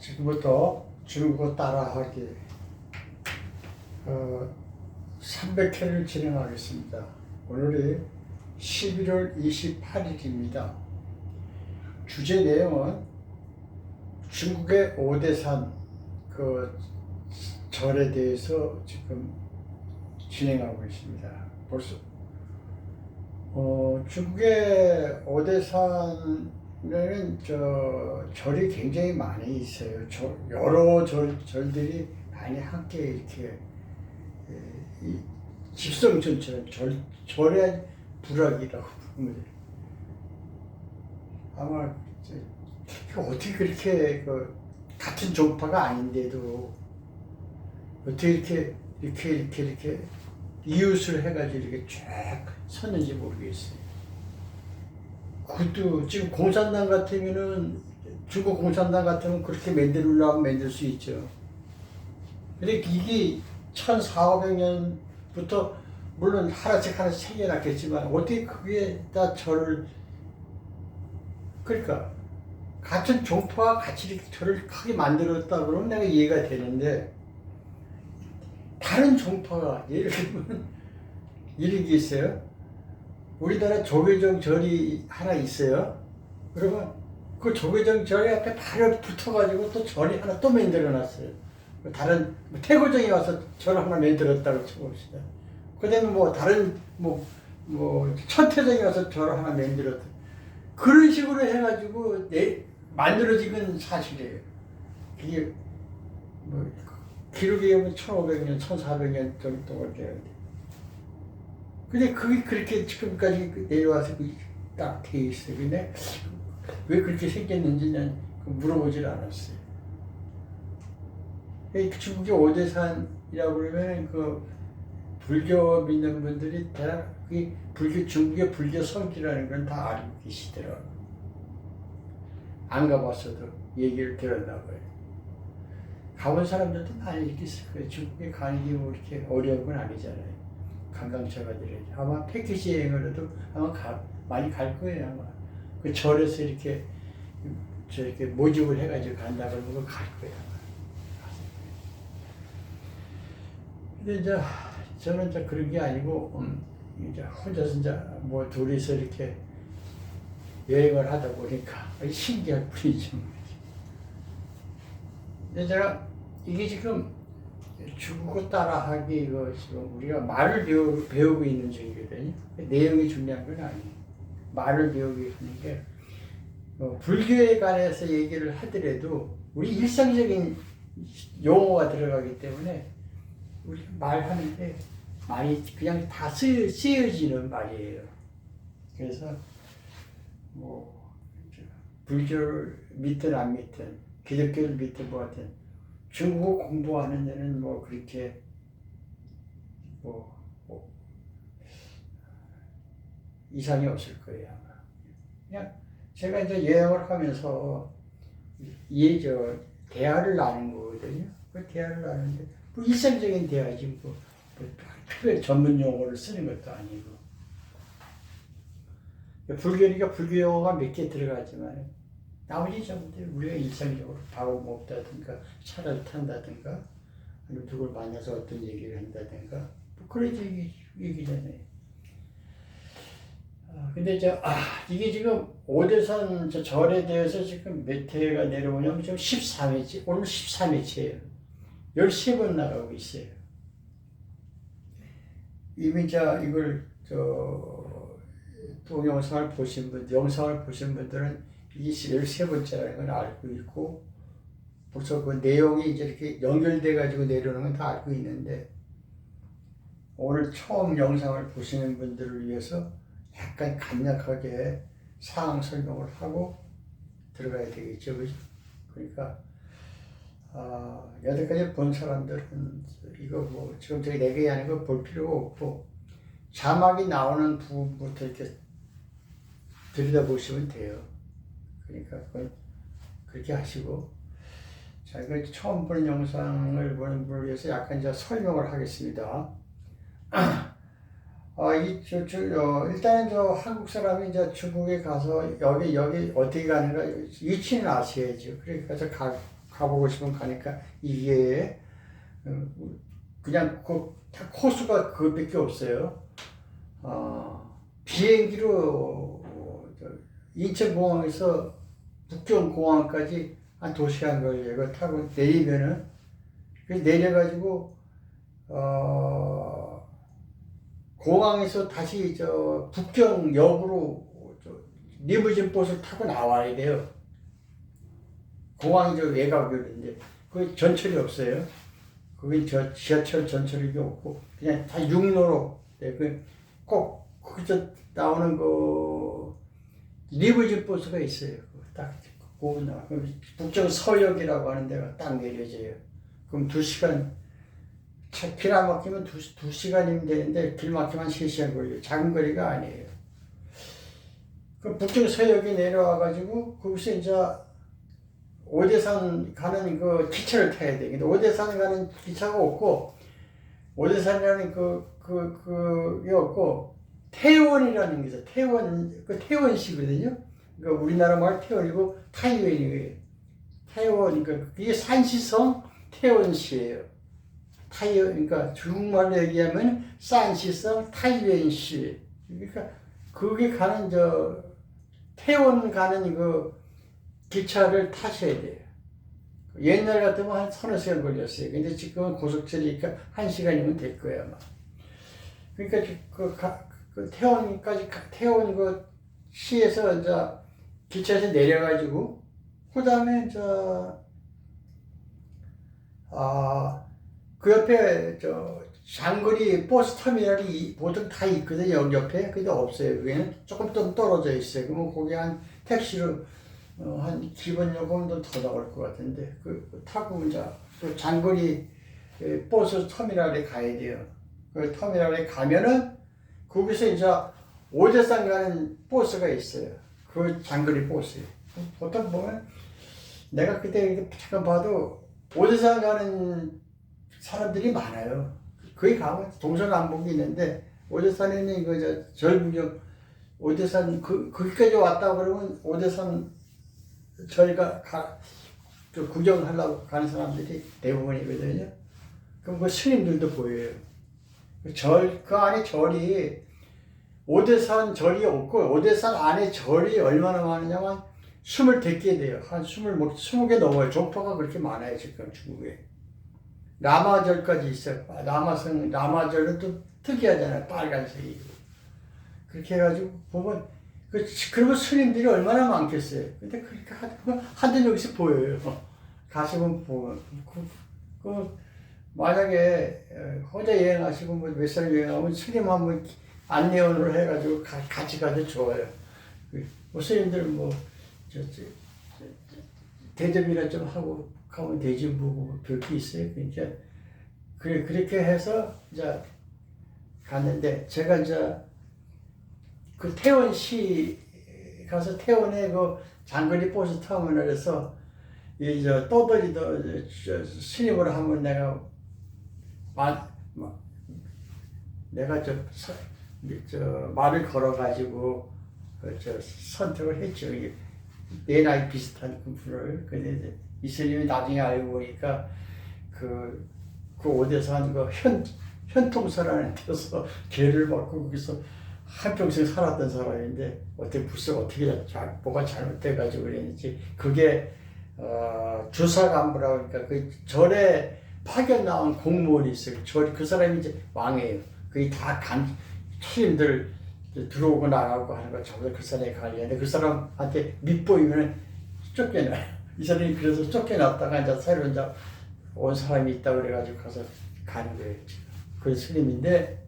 지금부터 중국어 따라하기 300회를 진행하겠습니다. 오늘이 11월 28일입니다. 주제 내용은 중국의 오대산 그 절에 대해서 지금 진행하고 있습니다. 벌써 중국의 오대산에는 절이 굉장히 많이 있어요. 여러 절들이 많이 함께 이렇게 집성전처럼 절의 부락이라고 부르면 돼요. 아마 어떻게 그렇게 같은 종파가 아닌데도 어떻게 이렇게 이웃을 해가지고 이렇게 쫙 섰는지 모르겠어요. 그것도 지금 공산당 같으면은, 중국 공산당 같으면 그렇게 만들려면 만들 수 있죠. 근데 이게 1400년부터 물론 하나씩 생겨났겠지만 어떻게 그게 다 절을, 그러니까 같은 종파와 같이 이렇게 절을 크게 만들었다 그러면 내가 이해가 되는데, 다른 종파가 예를 들면 이런 게 있어요. 우리나라 조계종 절이 하나 있어요. 그러면 그 조계종 절이 앞에 바로 붙어가지고 또 절이 하나 또 만들어놨어요. 다른 태고종이 와서 절 하나 만들었다고 쳐봅시다. 그다음에 다른 천태종이 와서 절 하나 만들었다. 그런 식으로 해가지고 만들어진 건 사실이에요. 그게 기록에 보면 1500년, 1400년 정도 돼요. 근데 그게 그렇게 지금까지 내려와서 딱 돼 있어요. 근데 왜 그렇게 생겼는지 난 물어보질 않았어요. 중국의 오대산이라고 그러면 불교 믿는 분들이 대략 중국의 불교 성지라는 건 다 알고 계시더라고요. 안 가봤어도 얘기를 들었나 봐요. 가본 사람들도 많이 있을 거예요. 중국에 가는 게 이렇게 어려운 건 아니잖아요. 관광차가 들어야지. 아마 패키지 여행으로도 아마 많이 갈 거예요. 아마 그 절에서 이렇게 모집을 해가지고 간다 그러면 갈 거예요. 근데 저는 그런 게 아니고 이제 혼자서 둘이서 이렇게 여행을 하다 보니까 신기할 뿐이죠. 근데 이게 지금 중국어 따라하기 지금 우리가 말을 배우고 있는 중이거든요. 내용이 중요한 건 아니에요. 말을 배우고 있는 게 불교에 관해서 얘기를 하더라도 우리 일상적인 용어가 들어가기 때문에 우리 말하는데 많이 그냥 다 쓰여지는 말이에요. 그래서 불교를 믿든 안 믿든 기독교를 믿든 뭐든 중국어 공부하는 데는 그렇게 이상이 없을 거예요. 아마. 그냥 제가 이제 여행을 하면서 대화를 나눈 거거든요. 그 대화를 나누는데 일상적인 대화지 특별히 전문 용어를 쓰는 것도 아니고. 불교니까 불교 용어가 몇 개 들어가지만 나머지 전부 우리가 일상적으로 밥을 먹다든가 차를 탄다든가 아니면 누굴 만나서 어떤 얘기를 한다든가 그런 얘기잖아요. 근데 이게 지금 오대산 절에 대해서 지금 몇 회가 내려오냐면 지금 13회째, 오늘 13회째예요. 13번 나가고 있어요. 이미 이걸 동영상을 보신 분들은 이게 13번째라는 걸 알고 있고, 벌써 그 내용이 이제 이렇게 연결돼가지고 내려오는 건 다 알고 있는데, 오늘 처음 영상을 보시는 분들을 위해서 약간 간략하게 상황 설명을 하고 들어가야 되겠죠. 그죠? 그러니까, 여태까지 본 사람들은 이거 지금 저기 내 얘기하는 거 볼 필요가 없고, 자막이 나오는 부분부터 이렇게 들여다보시면 돼요. 그러니까 그렇게 하시고, 이거 처음 보는 영상을 보는 분을 위해서 약간 설명을 하겠습니다. 일단은 한국 사람이 이제 중국에 가서 여기 어떻게 가는가 위치는 아셔야죠. 그래서 가보고 싶으면 가니까 이게 그냥 다 코스가 그것밖에 없어요. 비행기로 인천공항에서 북경공항까지 한 2시간 걸려요. 이거 타고 내리면은 그래서 내려가지고 공항에서 다시 북경역으로 리무진 버스를 타고 나와야 돼요. 공항이 외곽인데 그 전철이 없어요. 거기 지하철 전철이 없고 그냥 다 육로로. 네, 꼭 거기서 나오는 그 리무진 버스가 있어요. 딱 북경 서역이라고 하는 데가 딱 내려져요. 그럼 2시간 길 안 막히면 2시간이면 되는데 길 막히면 3시간 걸려요. 작은 거리가 아니에요. 그 북경 서역에 내려와가지고 거기서 이제 오대산 가는 그 기차를 타야 돼. 근데 오대산 가는 기차가 없고 오대산이라는 그게 없고 태원이라는 게 있어요. 태원시거든요. 그러니까 우리나라 말 태원이고 타이완이에요. 태원, 그러니까 이게 산시성 태원시예요. 그러니까 중국말로 얘기하면 산시성 타이완시. 그러니까 거기 가는 태원 가는 그 기차를 타셔야 돼요. 옛날 같으면 한 3-4시간 걸렸어요. 근데 지금은 고속철이니까 1시간이면 될 거예요, 아마. 그러니까 태원까지, 태원 그 시에서 이제 기차에서 내려가지고, 그 다음에 그 옆에 장거리 버스 터미널이 보통 다 있거든요, 여기 옆에. 근데 없어요. 여기는 조금 좀 떨어져 있어요. 그러면 거기 한 택시로 한 기본 요금도 더 나올 것 같은데 타고 이제 또 장거리 버스 터미널에 가야 돼요. 그 터미널에 가면은 거기서 이제 오대산 가는 버스가 있어요. 그 장거리 버스. 보통 보면 내가 그때 이렇게 잠깐 봐도 오대산 가는 사람들이 많아요. 거기 가면 동서남북이 있는데 오대산에는 이거 절구경 오대산 거기까지 왔다 그러면 오대산 저희가 구경하려고 가는 사람들이 대부분이거든요. 그럼 그 스님들도 보여요. 그 안에 절이 오대산 절이 없고 오대산 안에 절이 얼마나 많으냐면 20개 돼요. 한 20개 넘어요. 종파가 그렇게 많아요. 지금 중국에. 라마절까지 있어요. 라마절은 또 특이하잖아요. 빨간색이. 그렇게 해가지고 보면 그리고 스님들이 얼마나 많겠어요. 근데 그렇게 한두 명씩 보여요. 가시면 보면. 만약에 혼자 여행하시고 몇 사람 여행하면 스님 한번 안내원으로 해가지고 같이 가도 좋아요. 스님들 대접이나 좀 하고 가면 되지 뭐 별게 있어요. 그러니까 그렇게 해서 이제 갔는데 제가 이제 그 태원시 가서 태원에 그 장거리 버스 터미널에서 이제 떠돌이도 스님으로 한번 내가 말을 걸어가지고 선택을 했죠. 내 나이 비슷한 분을. 근데 이 스님이 나중에 알고 보니까 그 오대산 현통사라는 데서 죄를 받고 거기서 한평생 살았던 사람인데 어떻게 뭐가 잘못돼가지고 그랬는지 그게 주사간부라고 그러니까 그 절에 파견 나온 공무원이 있어요. 그 사람이 이제 왕이에요. 그게 다 스님들 들어오고 나가고 하는 거 전부 그 사람이 관리하는데 그 사람한테 밑보이면 쫓겨나요. 이 사람이 그래서 쫓겨났다가 이제 새로 이제 온 사람이 있다고 그래가지고 가서 가는 거예요. 그 스님인데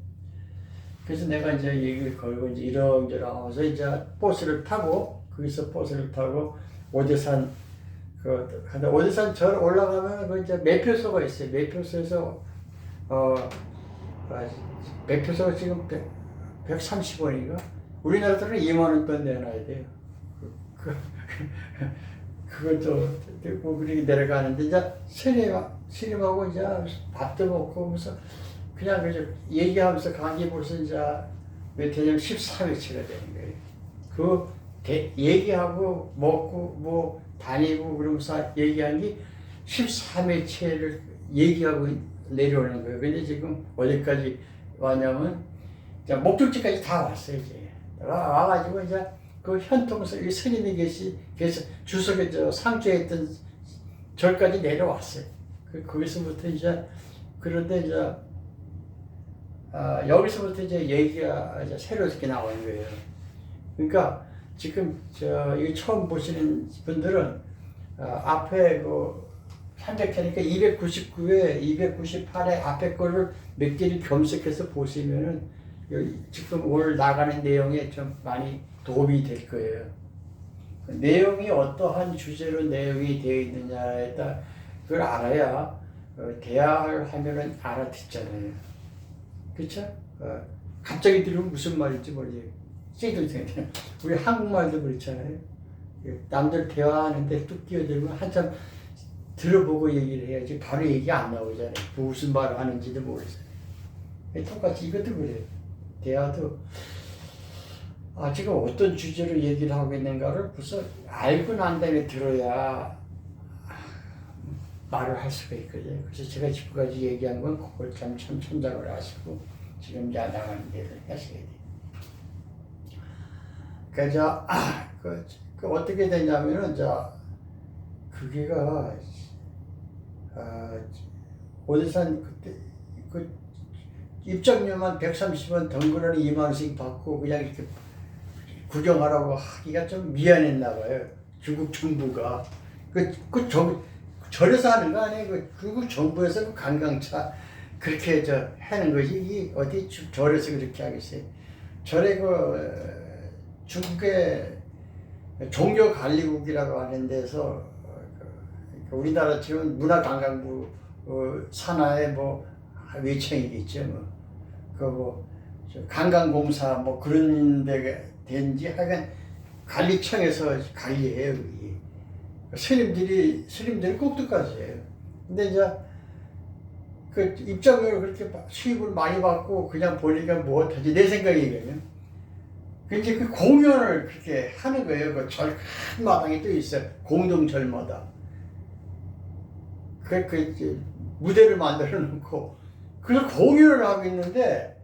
그래서 내가 이제 얘기를 걸고 이제 이런저런 하면서 이제 버스를 타고 거기서 버스를 타고 오대산 근데 오대산 절 올라가면 그 이제 매표소가 있어요. 매표소에서 매표소가 지금 130원인가? 우리나라 돈은 2만 원 돈 내놔야 돼요. 그것도 되고 그렇게 내려가는데 이제 스님하고 이제 밥도 먹고 하면서 그냥 얘기하면서 가기 벌써 이제 몇 회냐면 14회치가 되는 거예요. 그 얘기하고 먹고 뭐 다니고 그러면서 얘기한 게 13회치를 얘기하고 내려오는 거예요. 근데 지금 어디까지 왔냐면 목적지까지 다 왔어요. 이제 와가지고 이제 그 현통서 이 스님이 계서 주석에 상주에 있던 절까지 내려왔어요. 거기서부터 이제 그런데 이제 여기서부터 이제 얘기가 이제 새롭게 나오는 거예요. 그러니까 지금 이거 처음 보시는 분들은 앞에 그 300회니까 299회, 298회 앞에 거를 몇 개를 검색해서 보시면은 지금 오늘 나가는 내용에 좀 많이 도움이 될 거예요. 내용이 어떠한 주제로 내용이 되어 있느냐에 따라 그걸 알아야 대화를 하면은 알아듣잖아요. 그렇죠? 갑자기 들으면 무슨 말인지 모르겠어요. 우리 한국말도 그렇잖아요. 남들 대화하는데 뚝 끼어들면 한참 들어보고 얘기를 해야지 바로 얘기 안 나오잖아요. 무슨 말을 하는지도 모르잖아요. 똑같이 이것도 그래요. 대화도 지금 어떤 주제로 얘기를 하고 있는가를 벌써 알고 난 다음에 들어야 말을 할 수가 있거든요. 그래서 제가 지금까지 얘기한 건 그걸 참 참작을 하시고 지금 이제 나가는 데를 하셔야 돼요. 그래서 그 어떻게 되냐면은 그게가 오대산 그때 그 입장료만 130원 덩그러니 2만 원씩 받고 그냥 이렇게 구경하라고 하기가 좀 미안했나 봐요. 중국 정부가 절에서 하는 거 아니에요. 중국 정부에서 그 관광차 그렇게 하는 것이 이 어디 절에서 그렇게 하겠어요. 절에 중국의 종교관리국이라고 하는 데서 우리나라 지금 문화관광부 산하의 뭐 외청이겠죠. 관광공사 뭐 그런 데가 된지 하여간 관리청에서 관리해요. 스님들이 꼭두까지예요. 근데 이제 그 입장료를 그렇게 수입을 많이 받고 그냥 보니까 못하지 내 생각이거든요. 근데 그 공연을 그렇게 하는 거예요. 그 절 큰 마당이 또 있어요. 공동절마다. 무대를 만들어 놓고 그래서 공연을 하고 있는데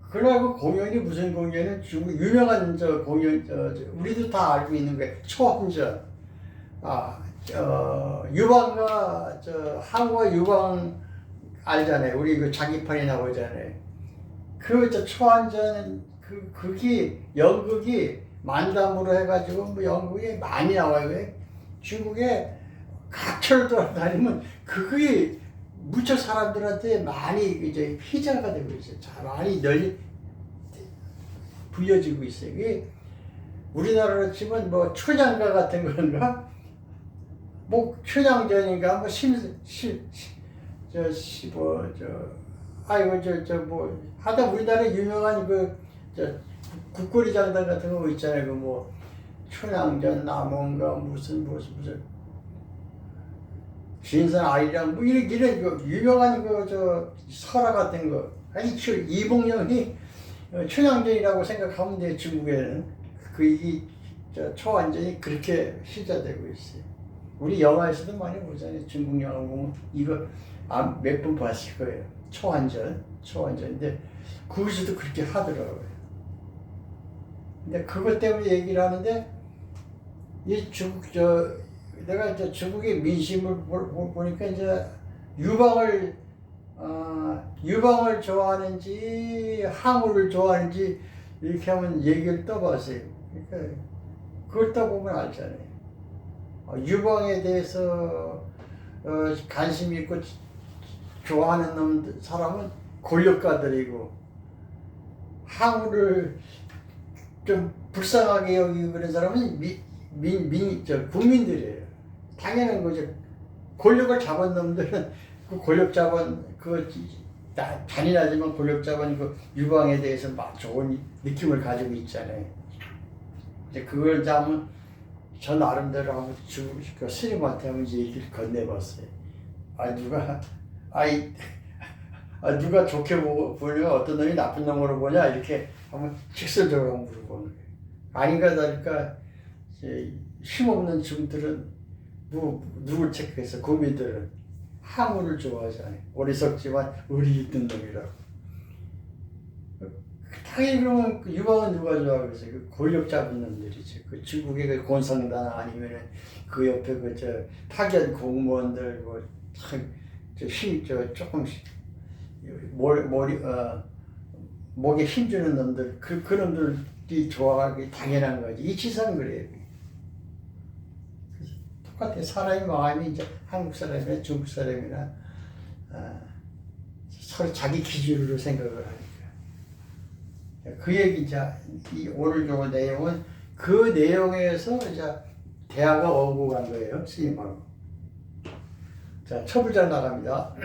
그날 그 공연이 무슨 공연은 중국 유명한 공연 우리도 다 알고 있는 거예요. 초원전. 유방과 항우와 유방 알잖아요. 우리 그 자기판이 나오잖아요. 초안전 그게 연극이 만담으로 해가지고 뭐 연극이 많이 나와요. 중국에 각처를 돌아다니면 그게 무척 사람들한테 많이 이제 희자가 되고 있어요. 많이 널리 불려지고 있어요. 이게 우리나라로 치면 뭐 춘향가 같은 건가? 뭐 춘향전인가? 뭐 하다 우리나라에 유명한 국거리 장단 같은 거 있잖아요. 뭐 춘향전 남원가 무슨 진산 아리랑 뭐 이런 유명한 설화 같은 거. 아니 이봉령이 춘향전이라고 생각하면 돼요. 중국에는 초안전이 그렇게 시작되고 있어요. 우리 영화에서도 많이 보잖아요. 중국 영화 보면 이거 몇 번 봤을 거예요. 초안전인데 거기서도 그렇게 하더라고요. 근데 그것 때문에 얘기를 하는데 이 내가 이제 중국의 민심을 보니까 이제 유방을 좋아하는지 항우를 좋아하는지 이렇게 하면 얘기를 떠봤어요. 그러니까 그걸 떠보면 알잖아요. 유방에 대해서 관심 있고 좋아하는 사람은 권력가들이고 항우를 좀 불쌍하게 여기고 그런 사람은 국민들이에요. 당연한 거죠. 권력을 잡은 놈들은 그 권력 잡은 잔인하지만 권력 잡은 유방에 대해서 막 좋은 느낌을 가지고 있잖아요. 이제 그걸 잡으면 저 나름대로 한번 그 스님한테 한번 얘기를 건네봤어요. 누가 좋게 보냐, 어떤 놈이 나쁜 놈으로 보냐, 이렇게 한번 직설적으로 물어보는 거예요. 아닌가 다를까, 힘없는 중들은, 누굴 체크해서, 구미들은 항우를 좋아하잖아요. 어리석지만 의리 있는 놈이라고. 당연히 그러면 그 유방은 누가 좋아하겠어요? 그 권력 잡은 놈들이지. 그 중국의 그 권성단 아니면은 그 옆에 파견 공무원들, 조금씩, 목에 힘주는 놈들, 그 놈들이 좋아하기 당연한 거지. 이치상 그래요. 똑같아. 사람의 마음이 이제 한국 사람이나 중국 사람이나, 서로 자기 기준으로 생각을 하니까. 그 얘기, 오늘 요 내용은 그 내용에서 이제 대화가 오고 간 거예요. 스님하고. 자, 초부장 나갑니다.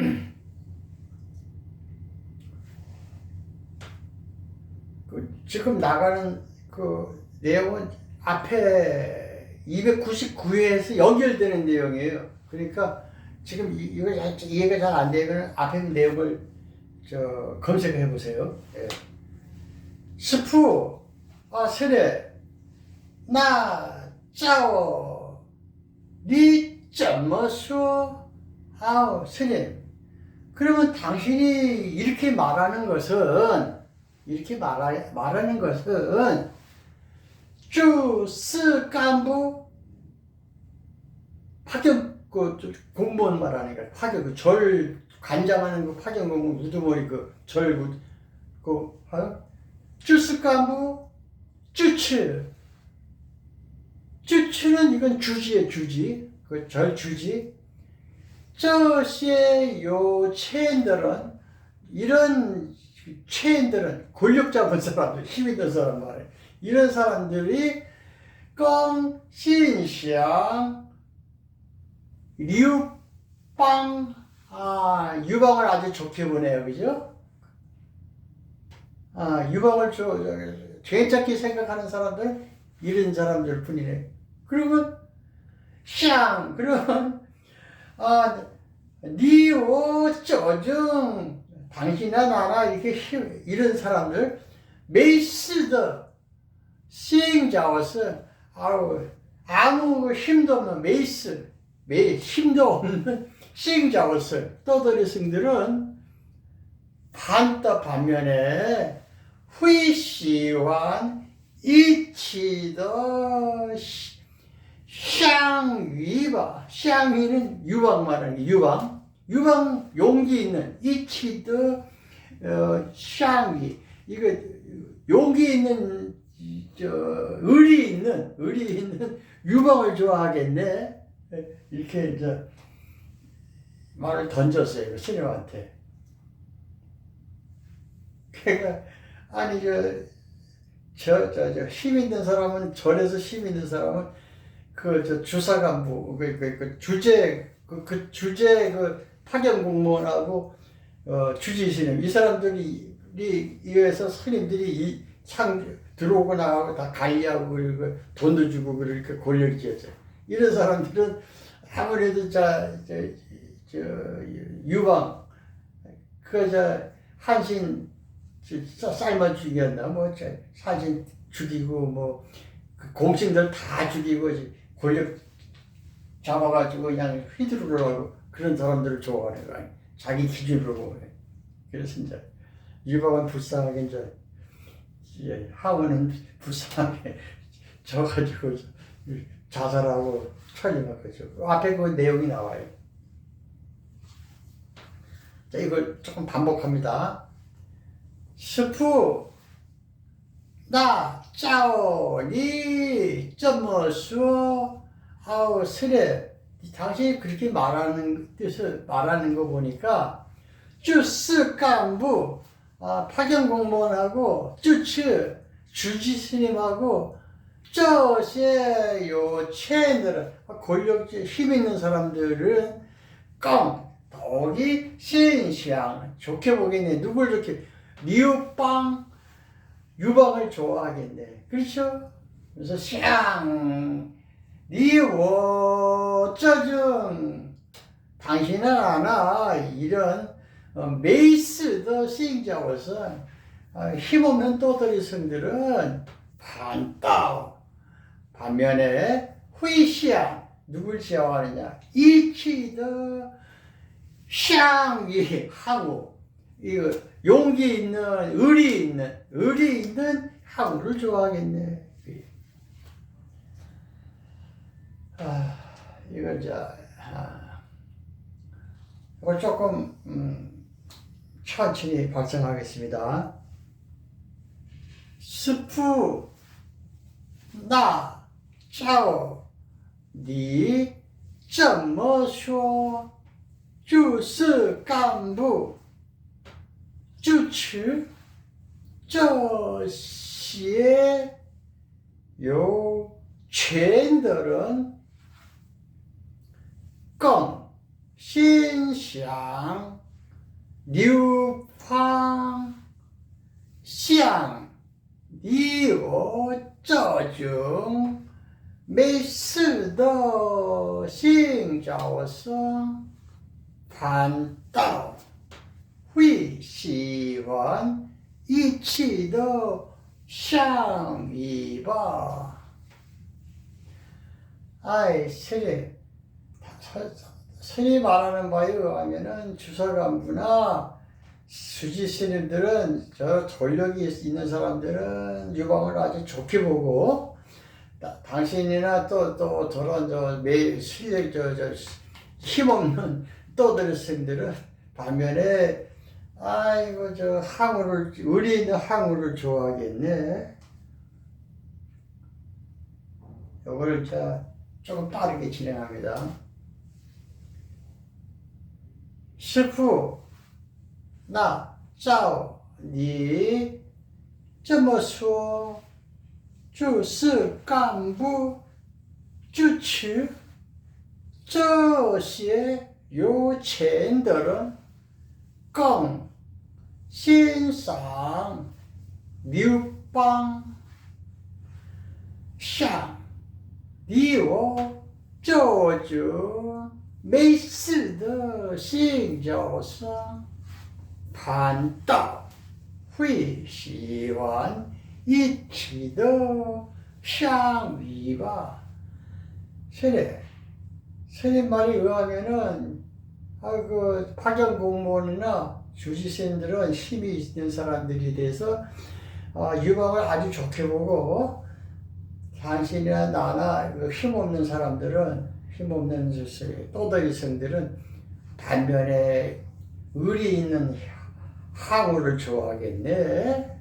지금 나가는 그 내용은 앞에 299회에서 연결되는 내용이에요. 그러니까 지금 이거 이해가 잘 안 되면 앞에 내용을 검색해 보세요. 예. 스프, 세례, 나, 짜오, 니, 怎么说? 스님. 그러면 당신이 이렇게 말하는 것은, 주스 간부, 파견, 공무원 말하는 거야. 파견, 절 관장하는 거, 파견 공무원, 우두머리 주스 간부, 주츠는 이건 주지예요, 주지. 절 주지. 这些有钱的人, 이런 체인들은 권력 잡은 사람들, 힘 있는 사람 말이에요. 이런 사람들이 껑, 신샹, 류방, 유방을 아주 좋게 보네요. 그죠? 유방을 괜찮게 생각하는 사람들, 이런 사람들 뿐이네. 그러면, 그러면, 니오, 쪼증, 당신이나 나나, 이런 사람들, 메이스더, 시행자워서, 아무 힘도 없는 힘도 없는 시행자워서, 떠돌이승들은, 반면에, 후이시완, 이치더, 샹위바, 샹위는 유방 말하는 게 유방 용기 있는 이치더 샹위, 이거 용기 있는 의리 있는 유방을 좋아하겠네. 이렇게 이제 말을 던졌어요 스님한테. 그러니까 아니 힘 있는 사람은 절에서 힘 있는 사람은 주사간부 주제 파견 공무원하고 주지스님 이 사람들이 이어서 스님들이 들어오고 나가고 다 관리하고 그리고 돈도 주고 그렇게 권력이 쥐었어요. 이런 사람들은 아무래도 유방 한신 삶아 죽였나 한신 죽이고 공신들 다 죽이고 권력 잡아가지고 그냥 휘두르려고 그런 사람들을 좋아하는 거 아니에요. 자기 기준으로 보네. 그래서 이제 유방은 불쌍하게 하원은 불쌍하게 져가지고 자살하고 처리하거죠. 앞에 그 내용이 나와요. 자, 이걸 조금 반복합니다. 스프 나 짜오 니怎么说 스레 당신이 그렇게 말하는 뜻을 말하는 거 보니까 주스 간부 파견 공무원하고 주지 스님하고 요 체인들은 권력지 힘 있는 사람들은 더기 신샹 좋게 보겠네. 누굴 좋게 리우빵 유방을 좋아하겠네. 그렇죠? 그래서 니워 짜증 당신은 아나 이런 没事的信教生，힘없는 또다리 성들은 반道. 반면에 회시야 누굴 지향하느냐? 일치的相위 항우. 이거 용기 있는 의리 있는 항우를 좋아하겠네. 이거 이걸 조금 천천히 발전하겠습니다. 스프 나 짜오 니 怎么说就是干部支持这些有权的人更心想流芳像你我这种没事的信教生反倒会喜欢一起的相遇吧。스님 말하는 바에 의하면은 주사간부나 수지 스님들은 저 권력이 있는 사람들은 유방을 아주 좋게 보고 당신이나 또 저런 실력 힘없는 또들 스님들은 반면에 아이고 항우를 의리 있는 항우를 좋아하겠네. 이거를 조금 빠르게 진행합니다. 师父，那照你这么说，就是干部支持这些有钱的人更欣赏刘邦，像你我这种没事的信教生反倒会喜欢一起的相遇吧。스님 말에 의하면은 그 파견 공무원이나 주지스님들은 힘이 있는 사람들이 돼서 유방을 아주 좋게 보고 당신이나 나나 힘없는 사람들은 힘없는 또다리 성들은 반면에 의리 있는 항우를 좋아하겠네.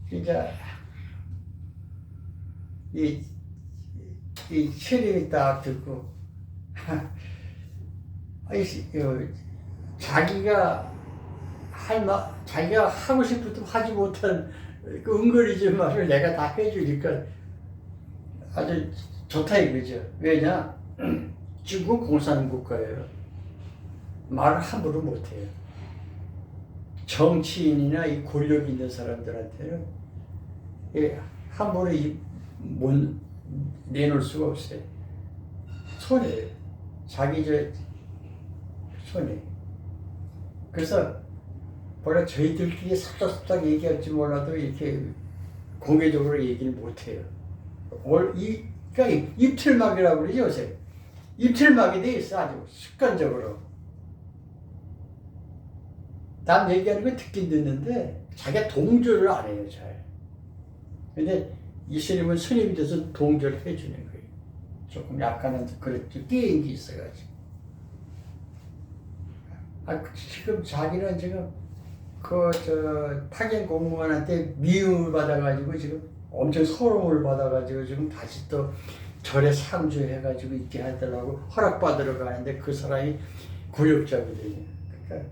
그러니까 이 스님이 딱 듣고 자기가 자기가 하고 싶어도 하지 못한 그 은거리지 말을 내가 다 해주니까 아주 좋다 이거죠. 왜냐? 중국 공산국가예요. 말을 함부로 못해요. 정치인이나 이 권력 있는 사람들한테는 함부로 못 내놓을 수가 없어요. 손해예요. 자기 손해. 그래서 뭐라 저희들끼리 삽작삽작 얘기할지 몰라도 이렇게 공개적으로 얘기를 못해요. 그러니까 입틀막이라고 그러죠, 요새. 입틀막이 돼 있어, 아주 습관적으로. 남 얘기하는 거 듣긴 듣는데 자기가 동조를 안 해요, 잘. 근데 이 스님은 스님이 돼서 동조를 해주는 거예요. 조금 약간은 그렇죠. 게임이 있어가지고. 지금 자기는 지금 파견 공무원한테 미움을 받아가지고 지금 엄청 서러움을 받아가지고 지금 다시 또 절에 상주해가지고 있게 하더라고 허락받으러 가는데 그 사람이 구역자거든요. 그러니까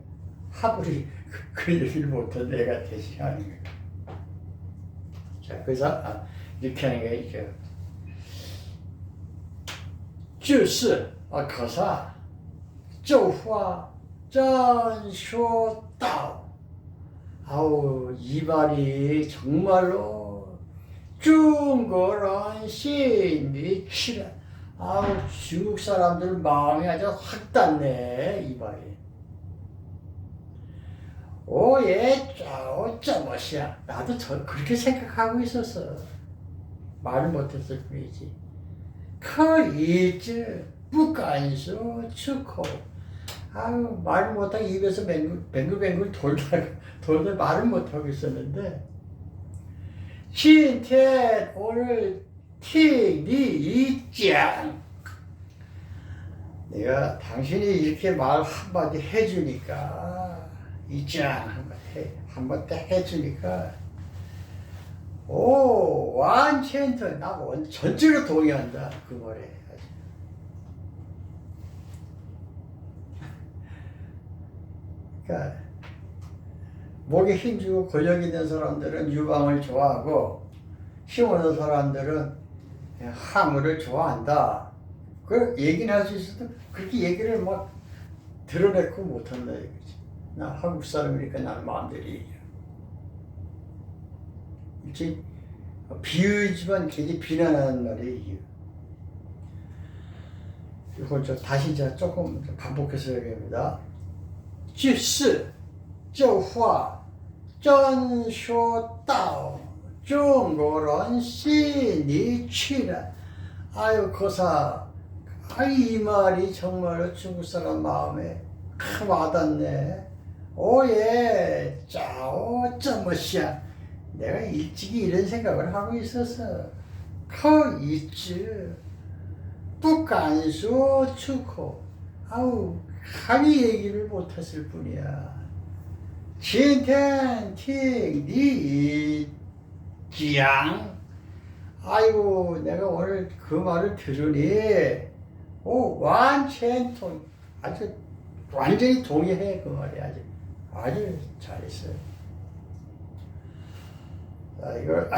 하부리 그 얘기를 못한 내가 대신하는 거예요. 자, 그래서 이렇게 하는 게 있죠. 就是可是这话真说道 아우 이 말이 정말로 중국人心里起来 아우, 중국 사람들 마음이 아주 확 닿네, 이 말이. 오예, 짜오, 짜멋이야. 나도 그렇게 생각하고 있었어. 말을 못했을 뿐이지. 커이즈, 뿌간수, 추코. 아유, 말을 못하고 입에서 뱅글뱅글 돌다 말을 못하고 있었는데, 신텐, 오늘 티니이짱. 내가 당신이 이렇게 말 한마디 해주니까, 이짱 한번 딱 해주니까, 오, 완전히 나 전적으로 동의한다. 그 말에. 그러니까 목에 힘주고 권력 있는 사람들은 유방을 좋아하고 힘 없는 사람들은 항우를 좋아한다. 그 얘기는 할 수 있어도 그렇게 얘기를 막 드러내고 못한다 이거지. 나 한국 사람이니까 나는 마음대로 얘기해. 이렇게 비유지만 괜히 비난하는 말이에요. 이걸 다시 조금 반복해서 얘기합니다. 句式就话真说到中国人心里去了. 아유 거사. 이 말이 정말로 중국 사람 마음에 와닿네. 오예 짜오 쩌머시야. 내가 일찍이 이런 생각을 하고 있었어. 커이즈 뿌간수 추코. 아우 감히 얘기를 못했을 뿐이야. 진텐팅니짱. 아이고 내가 오늘 그 말을 들으니 완전 아주 완전히 동의해. 그 말이 아주 잘했어요. 자, 이걸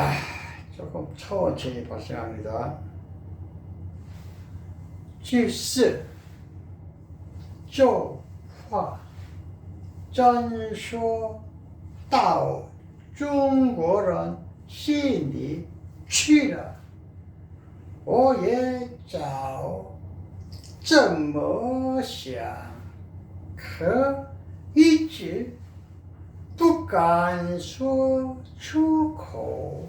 조금 천천히 발생합니다. 句式就话真说到中国人心里去了，我也早这么想，可一直不敢说出口。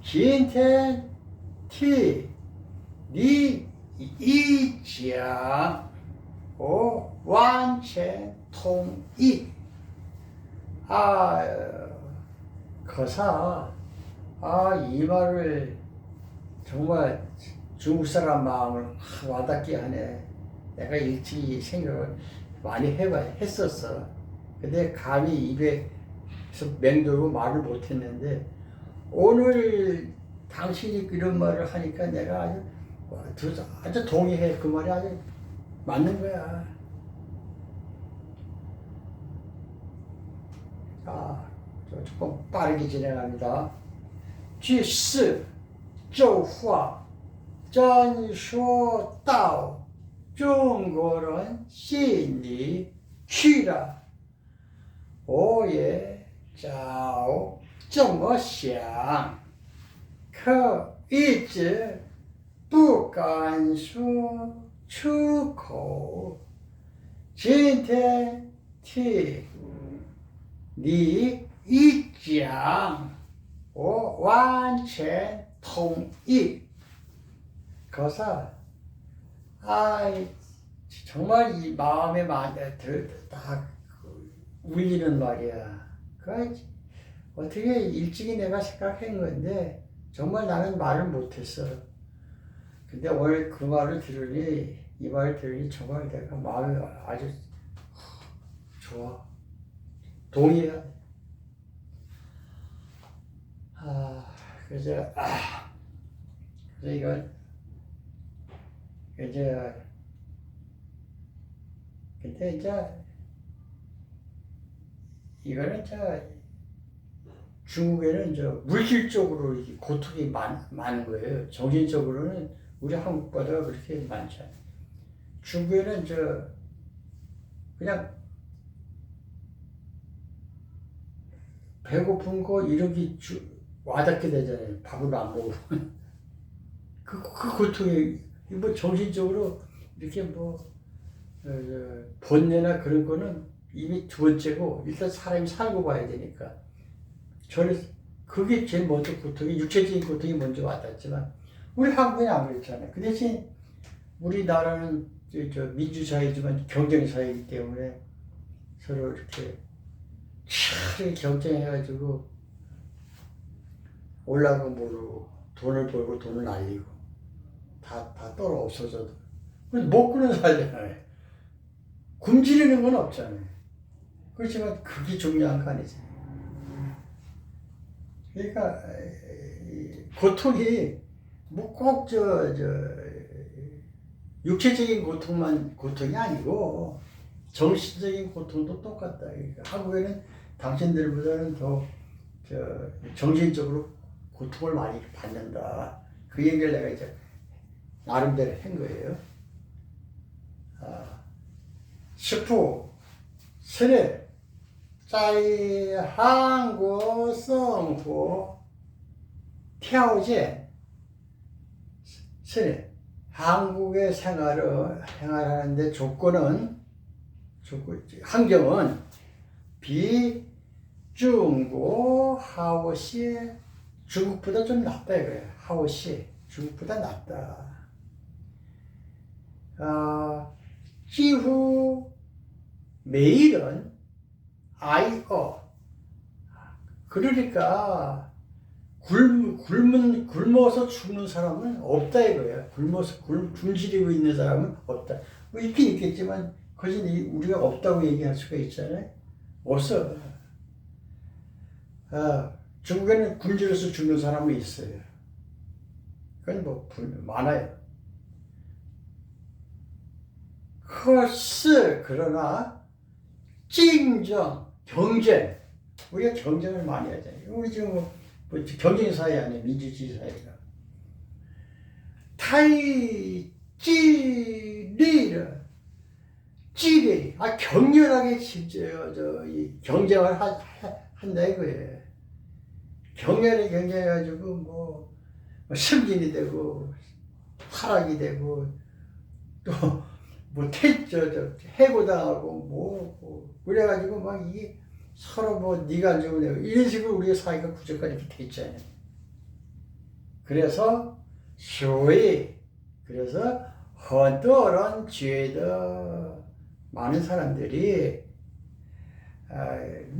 今天听你一讲，我完全同意。거사, 이 말을 정말 중국 사람 마음을 와닿게 하네. 내가 일찍 생각을 많이 했었어. 근데 감히 입에서 맹돌고 말을 못했는데, 오늘 당신이 이런 말을 하니까 내가 아주 동의해. 그 말이 아주 맞는 거야. 조금 빠르게 진행합니다. 句式就话真说到中国人心里去了，我也早这么想，可一直不敢说出口。今天听你一讲，我完全同意。거사, 정말 이 마음에 딱 울리는 말이야. 어떻게 일찍이 내가 생각한 건데, 정말 나는 말을 못했어. 근데 오늘 그 말을 들으니, 이 말을 들으니 정말 내가 마음이 아주 좋아. 동의해. 그래서 이건 근데 이거는 중국에는 물질적으로 고통이 많은 거예요. 정신적으로는 우리 한국보다 그렇게 많지 않아요. 중국에는 그냥 배고픈 거 이렇게 와닿게 되잖아요. 밥을 안 먹고. 그 고통이 뭐 정신적으로 이렇게 뭐 번뇌나 그런 거는 이미 두 번째고 일단 사람이 살고 봐야 되니까 저는 그게 제일 먼저 고통이 육체적인 고통이 먼저 와닿지만 우리 한국이 안 그렇잖아요. 그 대신 우리나라는 저 민주사회지만 경쟁사회이기 때문에 서로 이렇게 치열하게 경쟁해가지고 올라가고 모르고 돈을 벌고 돈을 날리고 다 떨어 없어져도 먹고는 살잖아요. 굶주리는 건 없잖아요. 그렇지만 그게 중요한 거 아니지. 그러니까 고통이 뭐 꼭 육체적인 고통만 고통이 아니고 정신적인 고통도 똑같다. 그러니까 한국에는 당신들보다는 더 정신적으로 고통을 많이 받는다. 그 얘기를 내가 이제 나름대로 한 거예요. 스프, 스레, 짜이, 한국, 성후, 태오제, 스레. 한국의 생활하는데 환경은 중국, 하오시, 중국보다 좀 낫다 이거예요. 하오시, 중국보다 낫다.几乎 매일은 그러니까 굶어서 죽는 사람은 없다 이거야. 굶주리고 있는 사람은 없다. 뭐 있긴 있겠지만 그것이 우리가 없다고 얘기할 수가 있잖아요. 없어. 중국에는 굶주려서 죽는 사람은 있어요. 그건 뭐 많아요. 그러나竞争, 경쟁. 우리가 경쟁을 많이 하잖아요. 우리 지금 뭐 경쟁 사회 아니에요. 민주주의 사회가. 격렬하게 이 경쟁을 한다 이거예요. 격렬하게 경쟁해가지고 뭐 승진이 되고 타락이 되고 또 뭐 해고당하고 뭐 그래가지고 막 이게 서로 뭐 네가 안 좋은 애 이런 식으로 우리가 사회가 구조가 이렇게 돼 있잖아요. 그래서 그래서 很多人觉得 많은 사람들이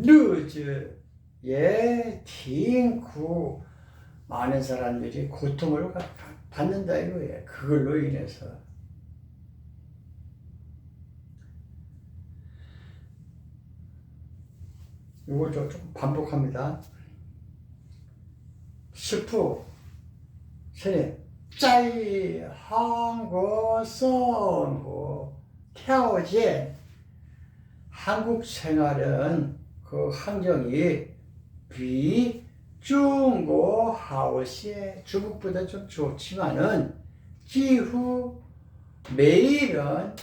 日子也挺苦 많은 사람들이 고통을 받는다 이거예요. 그걸로 인해서. 이걸 좀 반복합니다. 스프, 세례, 짜이, 한국, 성후, 태오제. 한국 생활은 그 환경이 중국, 하오시에 중국보다 좀 좋지만은 几乎 매일은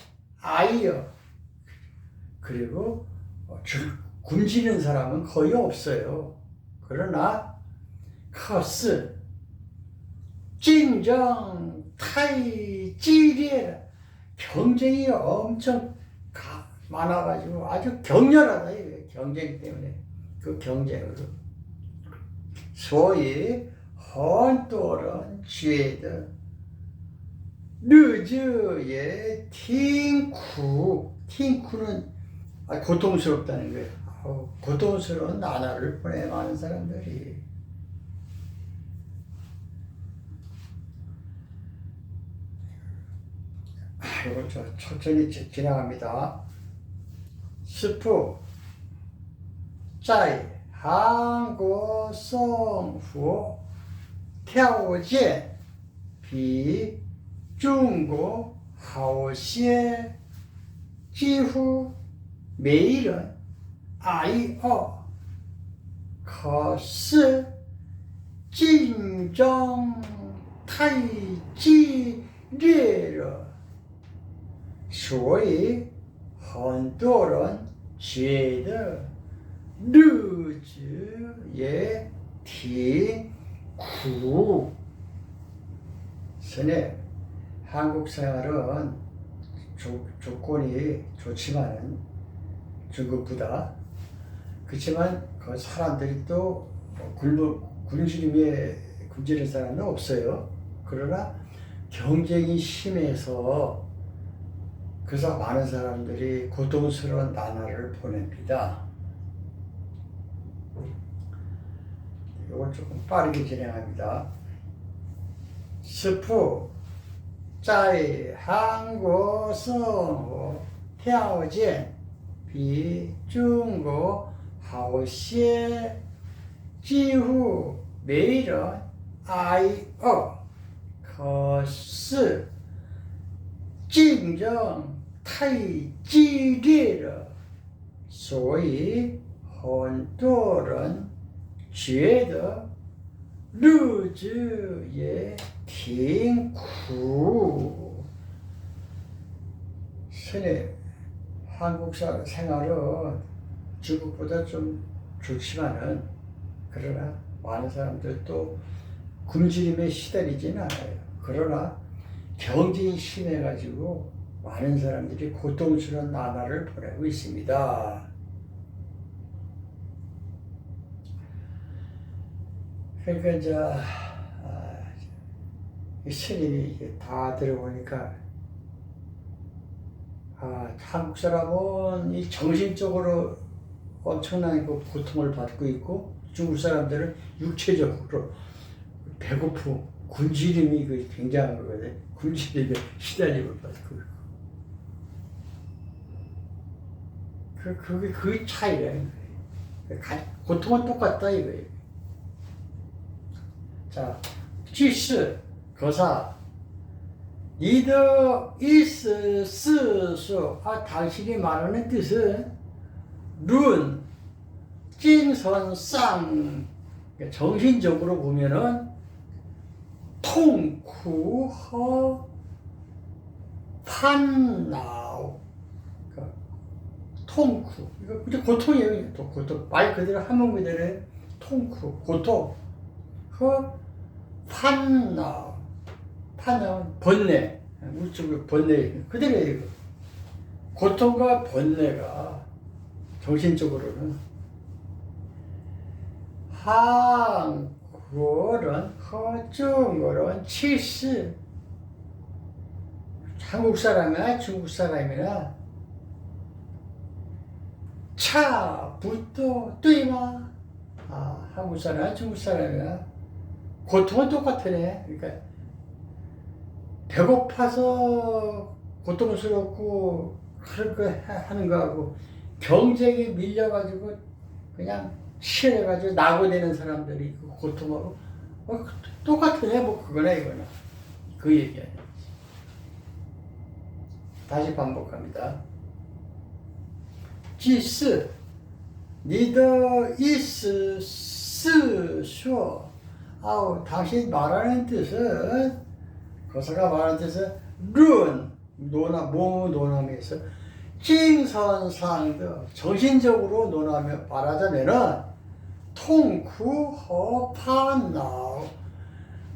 아이요. 그리고 굶주리는 사람은 거의 없어요. 그러나 커스,竞争 太激烈 경쟁이 엄청 많아가지고 아주 격렬하다 이거예요. 경쟁 때문에 그 경쟁으로. 所以很多人觉得日子也挺苦，挺苦는 고통스럽다는 거예요. 고통스러운 나날을 보내 많은 사람들이. 이걸 천천히 지나갑니다. 스프, 짜이, 한국, 성후, 태오제, 중국, 하오시에, 几乎 매일은 아이어. 可是竞争太激烈了，所以很多人觉得日子也挺苦。是呢， 한국 생활은 조건이 좋지만은 중국보다 그렇지만 그 사람들이 또 굶주리는 사람은 없어요. 그러나 경쟁이 심해서 그래서 많은 사람들이 고통스러운 나날을 보냅니다. 이걸 조금 빠르게 진행합니다. 스프在韩国生活条件比中国好些，几乎没人挨饿。可是竞争太激烈了，所以很多人觉得日子也挺苦。한국 생활은 중국보다 좀 좋지만은 그러나 많은 사람들도 굶주림에 시달리지는 않아요. 그러나 경쟁이 심해가지고 많은 사람들이 고통스러운 나날을 보내고 있습니다. 그러니까 이제 스님이 다 들어보니까 한국 사람은 이 정신적으로 엄청난 그 고통을 받고 있고 중국 사람들은 육체적으로 배고픔, 굶주림이 그 굉장한 거거든요. 굶주림에 시달림을 받고 있고 그게 그 차이라는 거예요. 고통은 똑같다 이거예요. 자, 句式 거사 你的意思是说 당신이 말하는 뜻은 论 精神上 정신적으로 보면은 痛苦和烦恼 痛苦 이거 그냥 고통이에요. 고통 말 그대로 한문 그대로 통쿠 고통 和 烦恼 烦恼 번뇌 우리 쪽에 번뇌 그대로예요. 이거. 고통과 번뇌가 정신적으로는 한국어는 중국어는 其实 한국 사람이나 중국 사람이나 차부터 对吗? 한국 사람이나 중국 사람이나 고통은 똑같네. 그러니까 배고파서 고통스럽고 그런 거 하는 거하고 경쟁에 밀려가지고 그냥 시해가지고 낙오되는 사람들이 그 고통하고 똑같네. 뭐 그거나 이거나 그 얘기 아니야. 다시 반복합니다. 即是你的意思是说 당신 말하는 뜻은 거사가 말하는 뜻은 论 논함에서 精神上的 정신적으로 논하며 말하자면은 痛苦和烦恼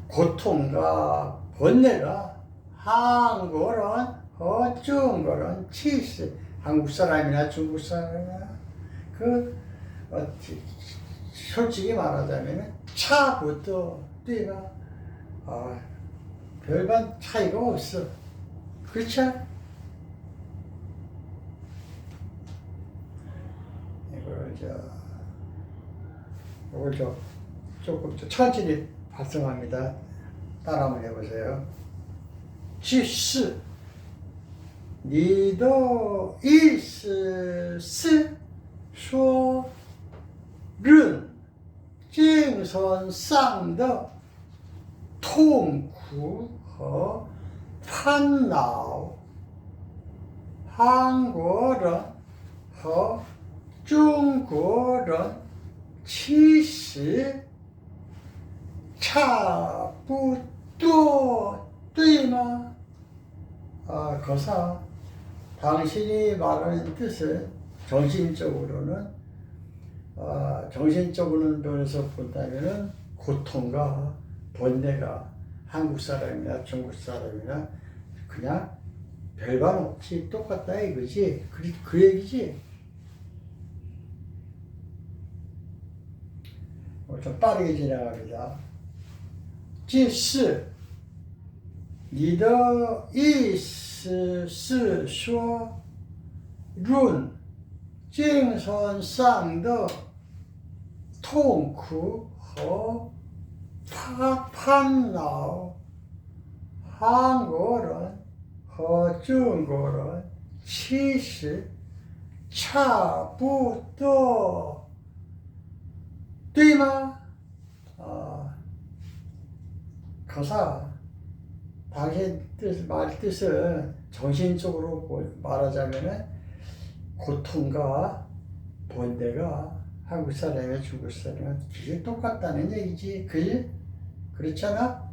고통과 번뇌가 한국어는 중국어는 其实 한국 사람이나 중국 사람이나 솔직히 말하자면 차부터 뛰가 별반 차이가 없어. 그렇죠? 이걸 조금 천천히 발성합니다. 따라 한번 해보세요. 即是你的意思是说人精神上的痛苦和烦恼，韩国人和中国人其实差不多，对吗？거사 당신이 말하는 뜻은 정신적으로는 정신적으로는 면에서 본다면은 고통과 번뇌가 한국 사람이나 중국 사람이나 그냥 별반 없지 똑같다 이거지. 그 얘기지. 좀 빠르게 지나갑니다. 即是你的意思是说，论精神上的痛苦和烦恼，韩国人和中国人其实差不多，对吗？가사 당신 말 뜻은 정신적으로 말하자면은 고통과 번뇌가 한국 사람이나 중국 사람은 그게 똑같다는 얘기지. 그지? 그렇잖아?